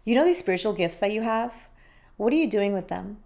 You know these spiritual gifts that you have? What are you doing with them?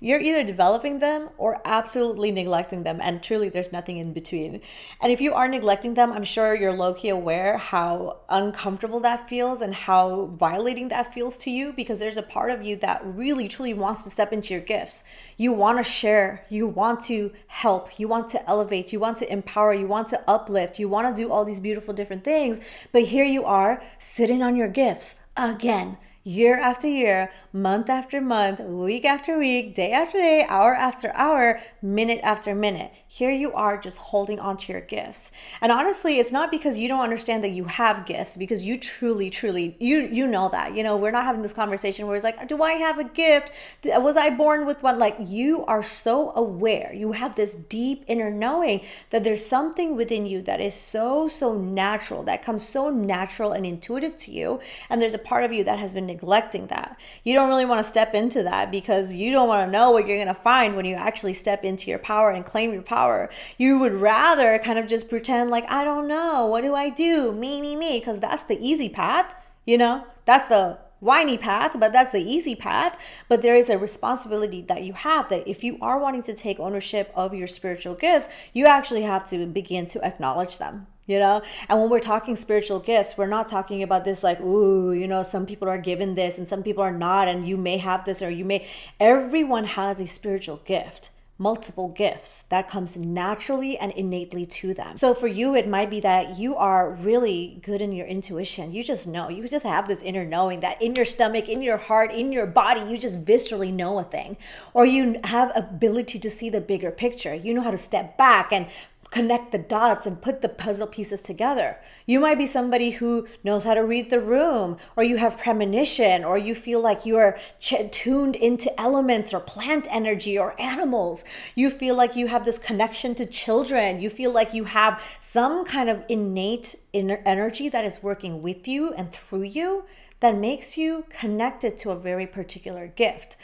You're either developing them or absolutely neglecting them, and truly there's nothing in between. And if you are neglecting them, I'm sure you're low-key aware how uncomfortable that feels and how violating that feels to you, because there's a part of you that really truly wants to step into your gifts. You want to share, you want to help, you want to elevate, you want to empower, you want to uplift, you want to do all these beautiful different things, but here you are sitting on your gifts again, year after year, month after month, week after week, day after day, hour after hour, minute after minute. Here you are just holding on to your gifts. And honestly, it's not because you don't understand that you have gifts, because you truly, you know that. You know, we're not having this conversation where it's like, do I have a gift? Was I born with one? Like, you are so aware. You have this deep inner knowing that there's something within you that is so natural, that comes so natural and intuitive to you. And there's a part of you that has been neglecting that. You don't really want to step into that because you don't want to know what you're going to find when you actually step into your power and claim your power. You would rather kind of just pretend like, I don't know, what do I do? Me, because that's the easy path, you know? That's the whiny path, but that's the easy path. But there is a responsibility that you have, that if you are wanting to take ownership of your spiritual gifts, you actually have to begin to acknowledge them. You know, and when we're talking spiritual gifts, we're not talking about this like, ooh, you know, some people are given this and some people are not, and you may have this or you may. Everyone has a spiritual gift, multiple gifts that comes naturally and innately to them. So for you, it might be that you are really good in your intuition. You just know, you just have this inner knowing that in your stomach, in your heart, in your body, you just viscerally know a thing, or you have ability to see the bigger picture. You know how to step back and connect the dots and put the puzzle pieces together. You might be somebody who knows how to read the room, or you have premonition, or you feel like you are tuned into elements or plant energy or animals. You feel like you have this connection to children. You feel like you have some kind of innate inner energy that is working with you and through you that makes you connected to a very particular gift.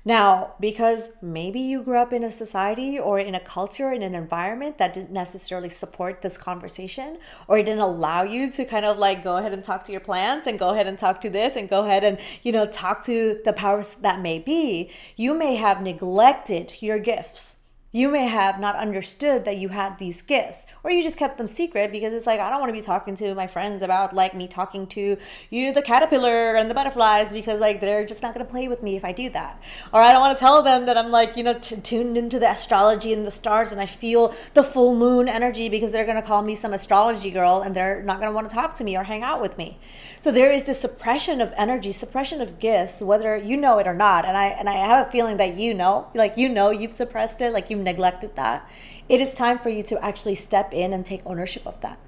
Now, because maybe you grew up in a society or in a culture, in an environment that didn't necessarily support this conversation, or it didn't allow you to kind of like go ahead and talk to your plants and go ahead and talk to this and go ahead and, you know, talk to the powers that may be, you may have neglected your gifts. You may have not understood that you had these gifts, or you just kept them secret because it's like, I don't want to be talking to my friends about like me talking to, you know, the caterpillar and the butterflies, because like they're just not going to play with me if I do that. Or I don't want to tell them that I'm like, you know, tuned into the astrology and the stars and I feel the full moon energy, because they're going to call me some astrology girl and they're not going to want to talk to me or hang out with me. So there is this suppression of energy, suppression of gifts, whether you know it or not. And I have a feeling that you know, like, you know, you've suppressed it, like you've neglected that. It is time for you to actually step in and take ownership of that.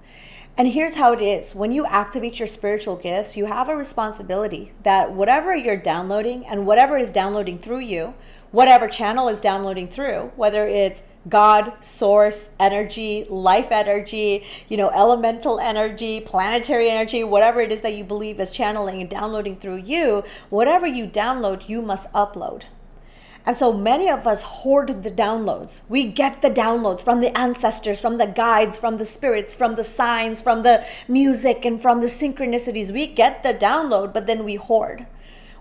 And here's how it is. When you activate your spiritual gifts, you have a responsibility that whatever you're downloading and whatever is downloading through you, whatever channel is downloading through, whether it's God, source, energy, life energy, you know, elemental energy, planetary energy, whatever it is that you believe is channeling and downloading through you, whatever you download, you must upload. And so many of us hoard the downloads. We get the downloads from the ancestors, from the guides, from the spirits, from the signs, from the music, and from the synchronicities. We get the download, but then we hoard.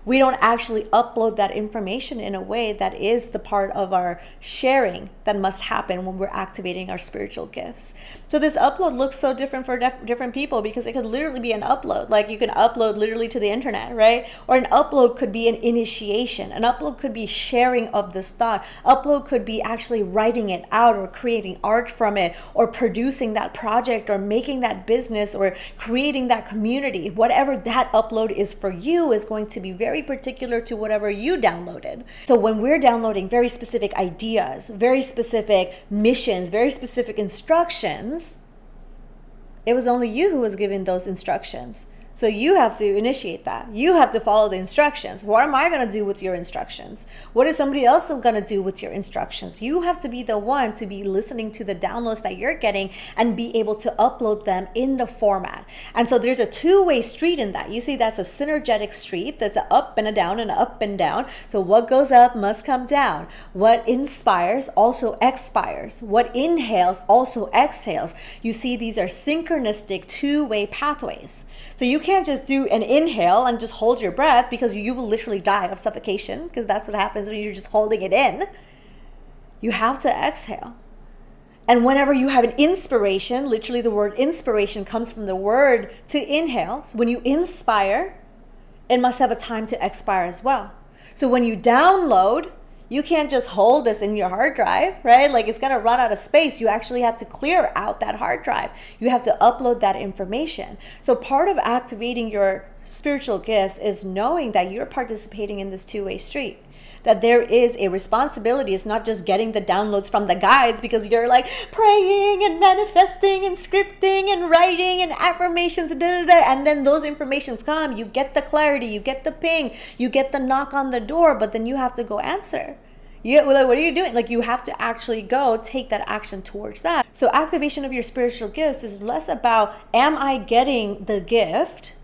We don't actually upload that information in a way that is the part of our sharing that must happen when we're activating our spiritual gifts. So this upload looks so different for different people, because it could literally be an upload. Like you can upload literally to the internet, right? Or an upload could be an initiation. An upload could be sharing of this thought. Upload could be actually writing it out or creating art from it or producing that project or making that business or creating that community. Whatever that upload is for you is going to be very particular to whatever you downloaded. So when we're downloading very specific ideas, very specific missions, very specific instructions, it was only you who was given those instructions. So you have to initiate that. You have to follow the instructions. What am I going to do with your instructions? What is somebody else going to do with your instructions? You have to be the one to be listening to the downloads that you're getting and be able to upload them in the format. And so there's a two-way street in that. You see, that's a synergetic street. That's an up and a down and an up and down. So what goes up must come down. What inspires also expires. What inhales also exhales. You see, these are synchronistic two-way pathways. So you can't just do an inhale and just hold your breath, because you will literally die of suffocation, because that's what happens when you're just holding it in. You have to exhale. And whenever you have an inspiration, literally the word inspiration comes from the word to inhale. So when you inspire, it must have a time to expire as well. So when you download, you can't just hold this in your hard drive, right? Like, it's gonna run out of space. You actually have to clear out that hard drive. You have to upload that information. So part of activating your spiritual gifts is knowing that you're participating in this two-way street. That there is a responsibility. It's not just getting the downloads from the guides because you're like praying and manifesting and scripting and writing and affirmations, and then those informations come. You get the clarity, you get the ping, you get the knock on the door, but then you have to go answer. Like, what are you doing? Like, you have to actually go take that action towards that. So activation of your spiritual gifts is less about, am I getting the gift?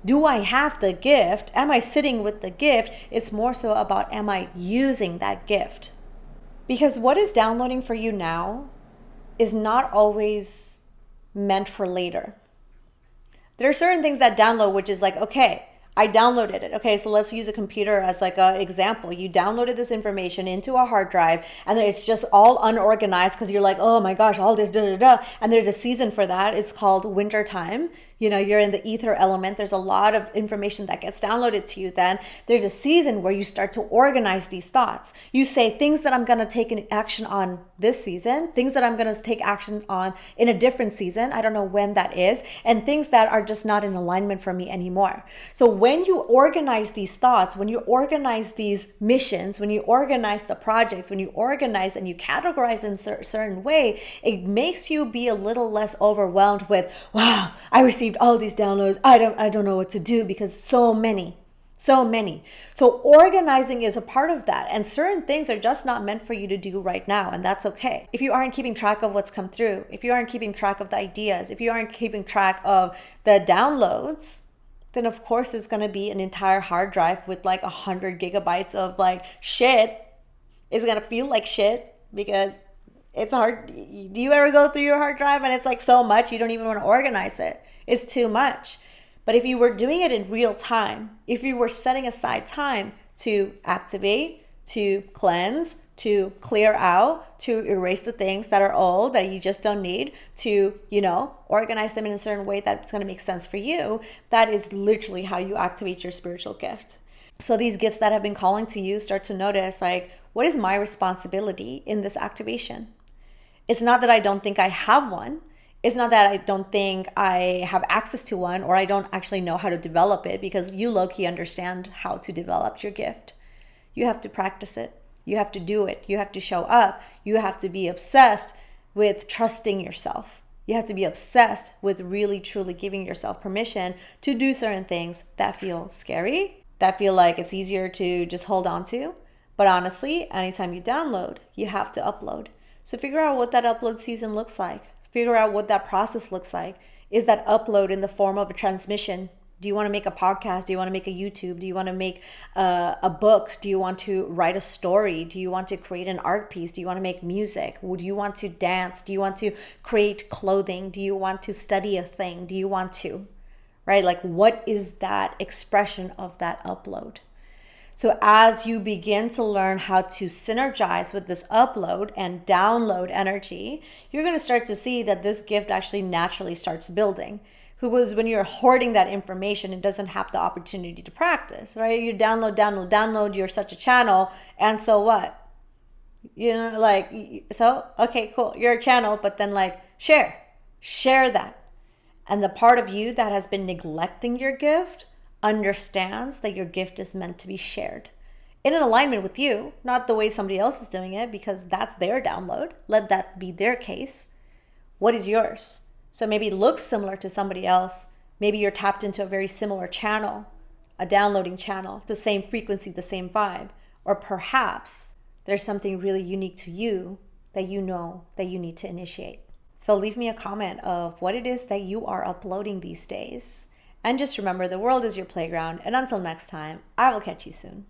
Do I have the gift? Am I sitting with the gift? It's more so about, am I using that gift? Because what is downloading for you now is not always meant for later. There are certain things that download, which is like, okay, I downloaded it. Okay, so let's use a computer as like an example. You downloaded this information into a hard drive, and then it's just all unorganized because you're like, oh my gosh, all this, and there's a season for that. It's called winter time. You know, you're in the ether element. There's a lot of information that gets downloaded to you. Then there's a season where you start to organize these thoughts. You say things that I'm going to take an action on this season, things that I'm going to take action on in a different season. I don't know when that is, and things that are just not in alignment for me anymore. So when you organize these thoughts, when you organize these missions, when you organize the projects, when you organize and you categorize in a certain way, it makes you be a little less overwhelmed with, wow, I received all these downloads. I don't know what to do because so many. So organizing is a part of that, and certain things are just not meant for you to do right now, and that's okay. If you aren't keeping track of what's come through, if you aren't keeping track of the ideas, if you aren't keeping track of the downloads, then of course it's going to be an entire hard drive with like 100 gigabytes of like shit. It's going to feel like shit because it's hard. Do you ever go through your hard drive and it's like so much you don't even want to organize it? It's too much. But if you were doing it in real time, if you were setting aside time to activate, to cleanse, to clear out, to erase the things that are old that you just don't need, to, organize them in a certain way that's going to make sense for you, that is literally how you activate your spiritual gift. So these gifts that have been calling to you, start to notice, like, what is my responsibility in this activation? It's not that I don't think I have one. It's not that I don't think I have access to one, or I don't actually know how to develop it, because you low-key understand how to develop your gift. You have to practice it. You have to do it. You have to show up. You have to be obsessed with trusting yourself. You have to be obsessed with really, truly giving yourself permission to do certain things that feel scary, that feel like it's easier to just hold on to. But honestly, anytime you download, you have to upload. So figure out what that upload season looks like. Figure out what that process looks like. Is that upload in the form of a transmission? Do you want to make a podcast? Do you want to make a YouTube? Do you want to make a book? Do you want to write a story? Do you want to create an art piece? Do you want to make music? Do you want to dance? Do you want to create clothing? Do you want to study a thing? Do you want to, right? Like, what is that expression of that upload? So as you begin to learn how to synergize with this upload and download energy, you're going to start to see that this gift actually naturally starts building. Because when you're hoarding that information, it doesn't have the opportunity to practice, right? You download, you're such a channel, and so what? Okay, cool, you're a channel, but then share that. And the part of you that has been neglecting your gift understands that your gift is meant to be shared in an alignment with you, not the way somebody else is doing it, because that's their download. Let that be their case. What is yours? So maybe it looks similar to somebody else. Maybe you're tapped into a very similar channel, a downloading channel, the same frequency, the same vibe. Or perhaps there's something really unique to you that you know that you need to initiate. So leave me a comment of what it is that you are uploading these days. And just remember, the world is your playground. And until next time, I will catch you soon.